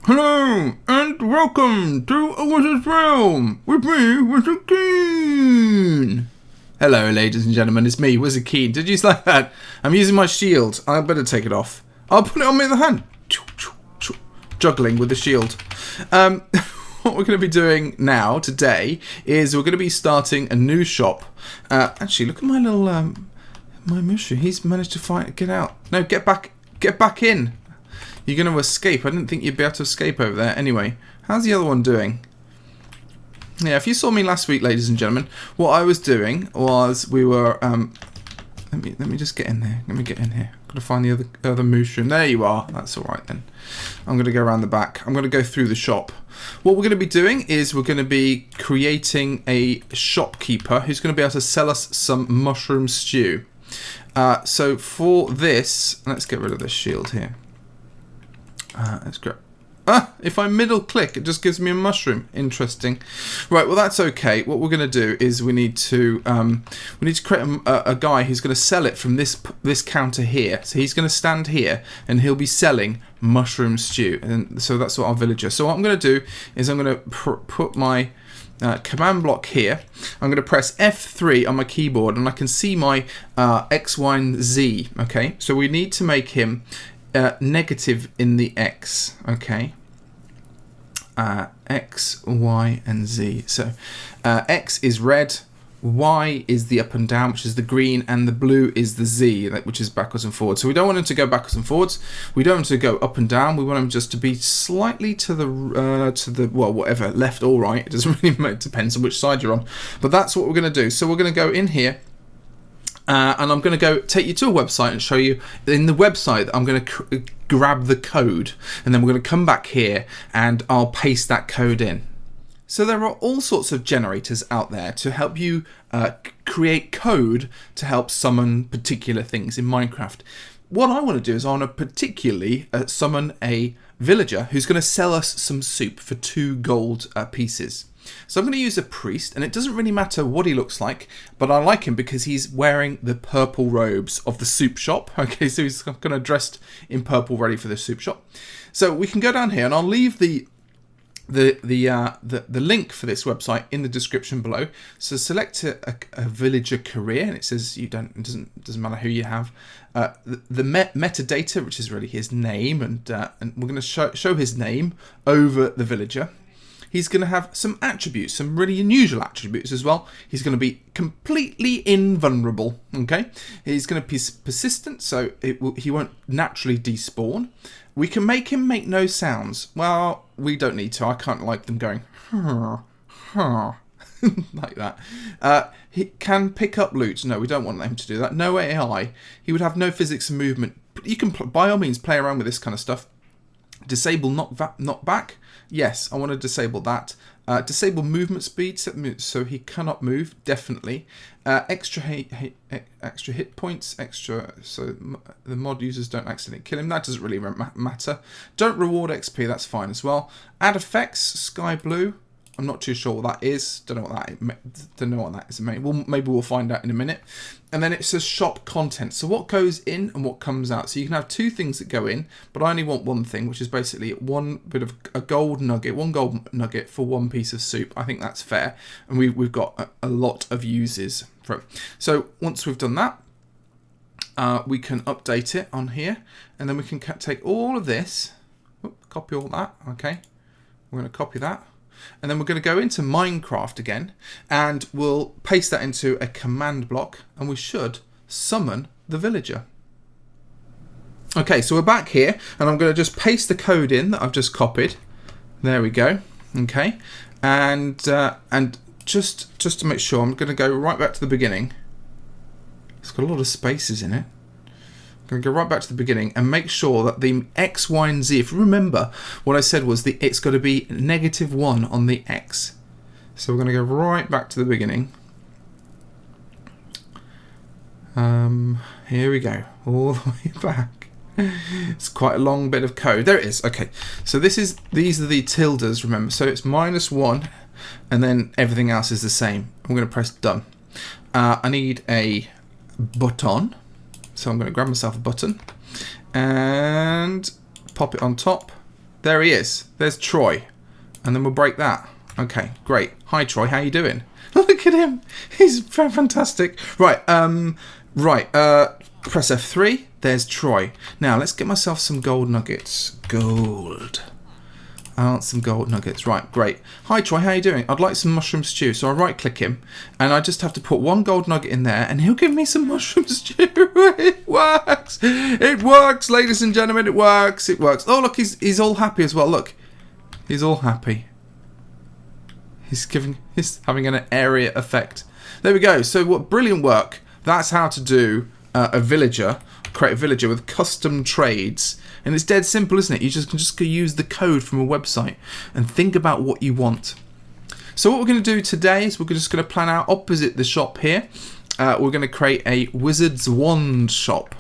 Hello, and welcome to A Wizard's Realm, with me, Wizard Keen. Hello, ladies and gentlemen, it's me, Wizard Keen. Did you like that? I'm using my shield. I better take it off. I'll put it on my other hand. Juggling with the shield. What we're going to be doing now, today, is we're going to be starting a new shop. Actually, look at my little, my Mushu. He's managed to get out. No, get back in. You're going to escape. I didn't think you'd be able to escape over there. Anyway, how's the other one doing? Yeah, if you saw me last week, ladies and gentlemen, what I was doing was we were... let me just get in there. Let me get in here. I've got to find the other mushroom. There you are. That's all right then. I'm going to go around the back. I'm going to go through the shop. What we're going to be doing is we're going to be creating a shopkeeper who's going to be able to sell us some mushroom stew. So for this, let's get rid of this shield here. Let's go. If I middle click, it just gives me a mushroom. Interesting. Right, well that's okay. What we're going to do is we need to create a guy who's going to sell it from this counter here. So he's going to stand here and he'll be selling mushroom stew. And so that's what our villager. So what I'm going to do is I'm going to put my command block here. I'm going to press F3 on my keyboard and I can see my X, Y, and Z. Okay, so we need to make him negative in the X, okay? X, Y, and Z. So X is red, Y is the up and down, which is the green, and the blue is the Z, which is backwards and forwards. So we don't want them to go backwards and forwards. We don't want them to go up and down. We want them just to be slightly to the well, whatever, left or right. It doesn't really matter. It depends on which side you're on. But that's what we're going to do. So we're going to go in here. And I'm going to go take you to a website and show you in the website I'm going to grab the code and then we're going to come back here and I'll paste that code in. So there are all sorts of generators out there to help you create code to help summon particular things in Minecraft. What I want to do is I want to particularly summon a villager who's going to sell us some soup for 2 gold pieces. So I'm going to use a priest, and it doesn't really matter what he looks like, but I like him because he's wearing the purple robes of the soup shop. Okay, so he's kind of dressed in purple, ready for the soup shop. So we can go down here, and I'll leave the link for this website in the description below. So select a villager career, and it says it doesn't matter who you have. The metadata, which is really his name, and we're going to show his name over the villager. He's going to have some attributes, some really unusual attributes as well. He's going to be completely invulnerable, okay? He's going to be persistent, so he won't naturally despawn. We can make him make no sounds. Well, we don't need to. I can't like them going, like that. He can pick up loot. No, we don't want him to do that. No AI. He would have no physics and movement. You can, by all means, play around with this kind of stuff. Disable knockback. Yes, I want to disable that. Disable movement speed, so he cannot move, definitely. Extra hit points, so the mod users don't accidentally kill him. That doesn't really matter. Don't reward XP, that's fine as well. Add effects, sky blue. I'm not too sure what that is. Don't know what that is. Maybe we'll find out in a minute. And then it says shop content. So what goes in and what comes out. So you can have 2 things that go in, but I only want one thing, which is basically one bit of a gold nugget, 1 gold nugget for 1 piece of soup. I think that's fair. And we've got a lot of uses for it. So once we've done that, we can update it on here, and then we can take all of this, copy all that. Okay, we're going to copy that. And then we're going to go into Minecraft again and we'll paste that into a command block and we should summon the villager. Okay, so we're back here and I'm going to just paste the code in that I've just copied. There we go. Okay, and just to make sure, I'm going to go right back to the beginning. It's got a lot of spaces in it. I'm going to go right back to the beginning and make sure that the X, Y, and Z, if you remember what I said was it's got to be -1 on the X. So we're going to go right back to the beginning. Here we go, all the way back. It's quite a long bit of code. There it is. Okay, so these are the tildes, remember. So it's -1 and then everything else is the same. I'm going to press done. I need a button. So I'm going to grab myself a button and pop it on top. There he is. There's Troy. And then we'll break that. Okay, great. Hi, Troy. How you doing? Look at him. He's fantastic. Right. Press F3. There's Troy. Now, let's get myself some gold nuggets. Gold. I want some gold nuggets. Right, great. Hi, Troy. How you doing? I'd like some mushroom stew. So I right-click him, and I just have to put 1 gold nugget in there, and he'll give me some mushroom stew. It works. It works, ladies and gentlemen. It works. It works. Oh, look, he's all happy as well. Look, he's all happy. He's having an area effect. There we go. So what brilliant work. That's how to do a villager, create a villager with custom trades. And it's dead simple, isn't it? You can just use the code from a website and think about what you want. So what we're going to do today is we're just going to plan out opposite the shop here. We're going to create a wizard's wand shop.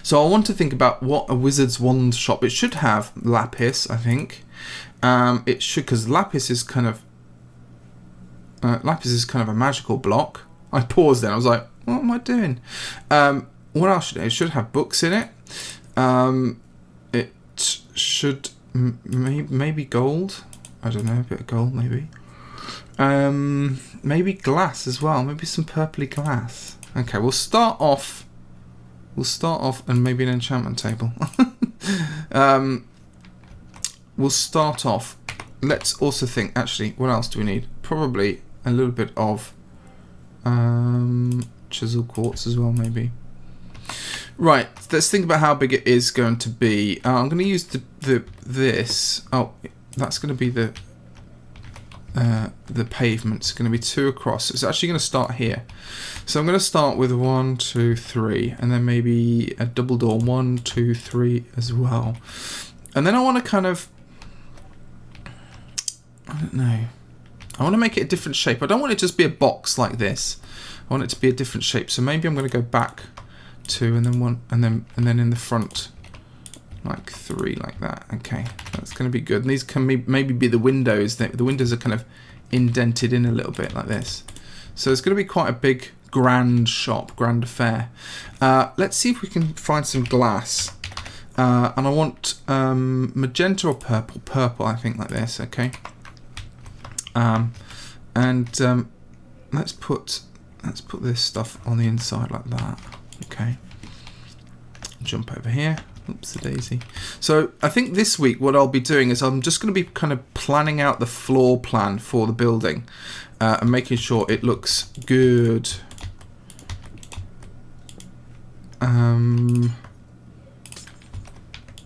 So I want to think about what a wizard's wand shop. It should have lapis, I think. It should, because lapis is kind of a magical block. I paused then. I was like, what am I doing? What else should it? It should have books in it. It should maybe gold. I don't know, a bit of gold maybe. Maybe glass as well. Maybe some purpley glass. Okay, we'll start off and maybe an enchantment table. We'll start off. Let's also think, actually, what else do we need? Probably a little bit of chisel quartz as well, maybe. Right, let's think about how big it is going to be. I'm going to use this. Oh, that's going to be the pavement. It's going to be 2 across. It's actually going to start here. So I'm going to start with 1, 2, 3, and then maybe a double door 1, 2, 3 as well. And then I want to kind of, I don't know. I want to make it a different shape. I don't want it to just be a box like this. I want it to be a different shape. So maybe I'm going to go back 2 and then 1 and then in the front like 3 like that. Okay, that's going to be good. And these can maybe be the windows. The windows are kind of indented in a little bit like this. So it's going to be quite a big, grand shop, grand affair. Let's see if we can find some glass. And I want magenta or purple. Purple, I think, like this. Okay. Let's put this stuff on the inside like that. Okay. Jump over here. Oops, a daisy. So I think this week what I'll be doing is I'm just going to be kind of planning out the floor plan for the building and making sure it looks good.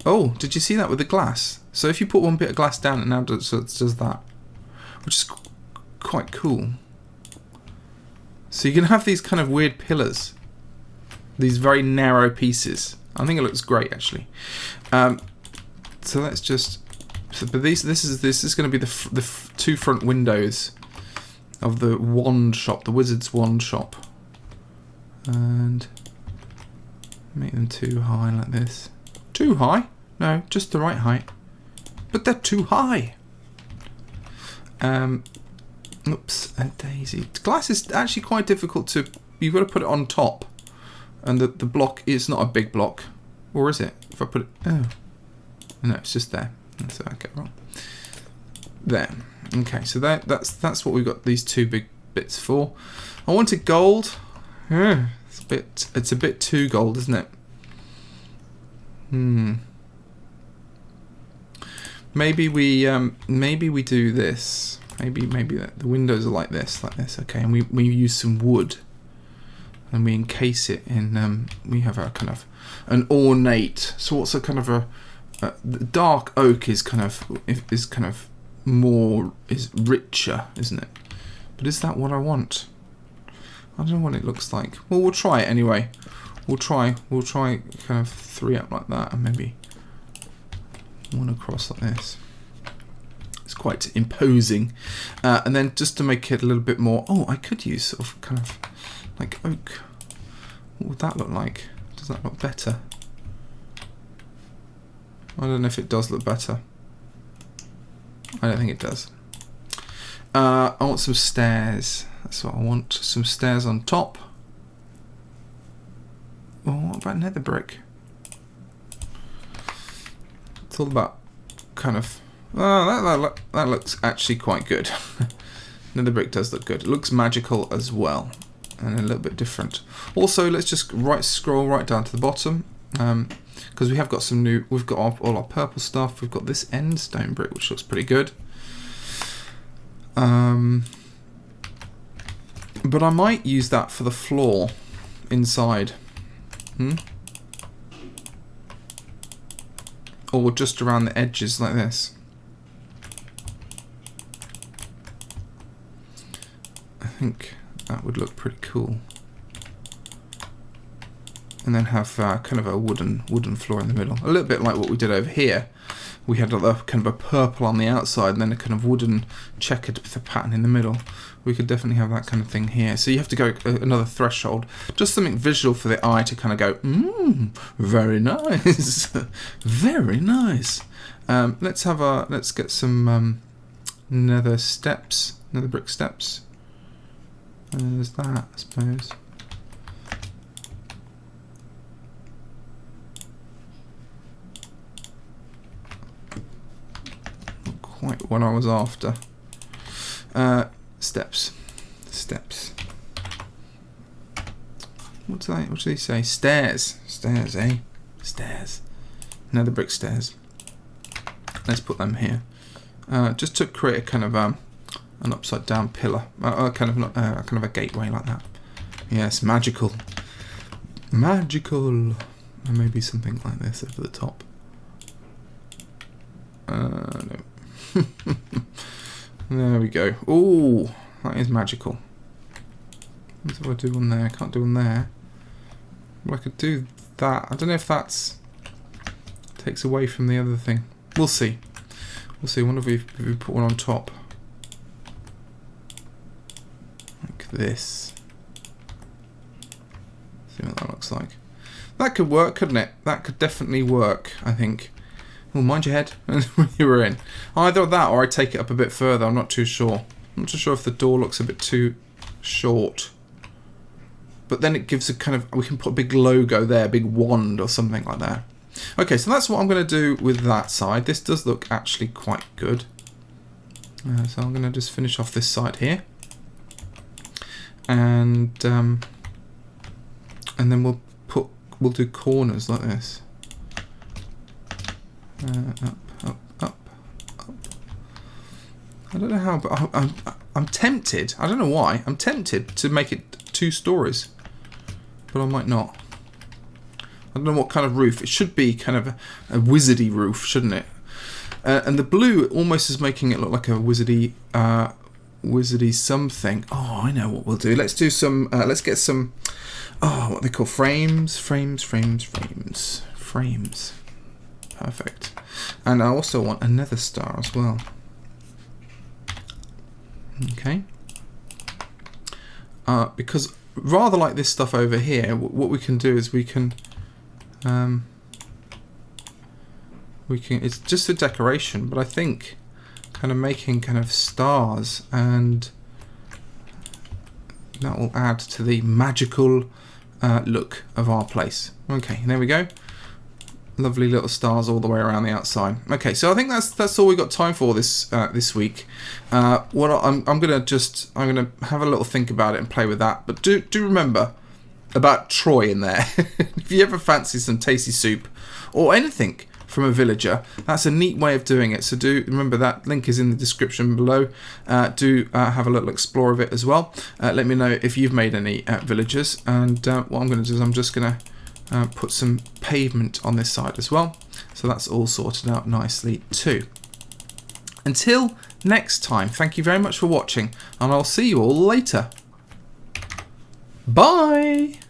Oh, did you see that with the glass? So if you put 1 bit of glass down, it now does that, which is quite cool. So you can have these kind of weird pillars, these very narrow pieces. I think it looks great, actually. So let's just. But this is going to be the 2 front windows of the wand shop, the wizard's wand shop, and make them too high like this. Too high? No, just the right height. But they're too high. Oops, a daisy. Glass is actually quite difficult to. You've got to put it on top, and the block is not a big block, or is it? If I put it, oh, no, it's just there. So I get wrong. There. Okay, so that's what we've got these 2 big bits for. I wanted gold. It's a bit too gold, isn't it? Maybe we do this. Maybe the windows are like this. Okay, and we use some wood, and we encase it in. We have a kind of an ornate. So what's a kind of a dark oak is kind of richer, isn't it? But is that what I want? I don't know what it looks like. Well, we'll try it anyway. We'll try kind of 3 up like that, and maybe 1 across like this. It's quite imposing. And then just to make it a little bit more, oh, I could use sort of kind of like oak. What would that look like? Does that look better? I don't know if it does look better. I don't think it does. I want some stairs. That's what I want. Some stairs on top. Well, what about nether brick? It's all about kind of... Oh, that looks actually quite good. Nether brick does look good. It looks magical as well, and a little bit different. Also, let's just scroll right down to the bottom, because we have got some new... We've got all our purple stuff. We've got this end stone brick, which looks pretty good. But I might use that for the floor inside. Or just around the edges like this. I think that would look pretty cool. And then have kind of a wooden floor in the middle. A little bit like what we did over here. We had a kind of a purple on the outside and then a kind of wooden checkered pattern in the middle. We could definitely have that kind of thing here. So you have to go another threshold. Just something visual for the eye to kind of go, very nice. Very nice. Let's get some nether brick steps. And there's that, I suppose. Not quite what I was after. Steps. What do they say? Stairs, eh? Stairs. Nether brick stairs. Let's put them here. Just to create a kind of an upside down pillar, kind of a gateway like that. Yes, magical. And maybe something like this over the top. No. There we go. Ooh, that is magical. What do I do on there? I can't do on there. Well, I could do that. I don't know if that's takes away from the other thing. We'll see. I wonder if we put one on top. Like this. See what that looks like. That could work, couldn't it? That could definitely work, I think. Oh, mind your head when you were in. Either that or I take it up a bit further. I'm not too sure. I'm not too sure if the door looks a bit too short. But then it gives a kind of... We can put a big logo there, a big wand or something like that. Okay, so that's what I'm going to do with that side. This does look actually quite good. So I'm going to just finish off this side here. And then we'll do corners like this. Up. I don't know how, but I'm tempted. I don't know why. I'm tempted to make it 2 stories, but I might not. I don't know what kind of roof. It should be kind of a wizardy roof, shouldn't it? And the blue almost is making it look like a wizardy something. Oh, I know what we'll do. Let's do some. Let's get some. Oh, what they call frames. Perfect. And I also want a nether star as well. Okay. Because rather like this stuff over here, what we can do is we can. It's just a decoration, but I think kind of making kind of stars, and that will add to the magical look of our place. Okay, there we go. Lovely little stars all the way around the outside. Okay, so I think that's all we got time for this week. What I'm gonna have a little think about it and play with that. But do remember about Troy in there. If you ever fancy some tasty soup or anything from a villager, that's a neat way of doing it. So do remember that link is in the description below. Do have a little explore of it as well. Let me know if you've made any villagers. And what I'm going to do is I'm just going to put some pavement on this side as well. So that's all sorted out nicely too. Until next time, thank you very much for watching, and I'll see you all later. Bye!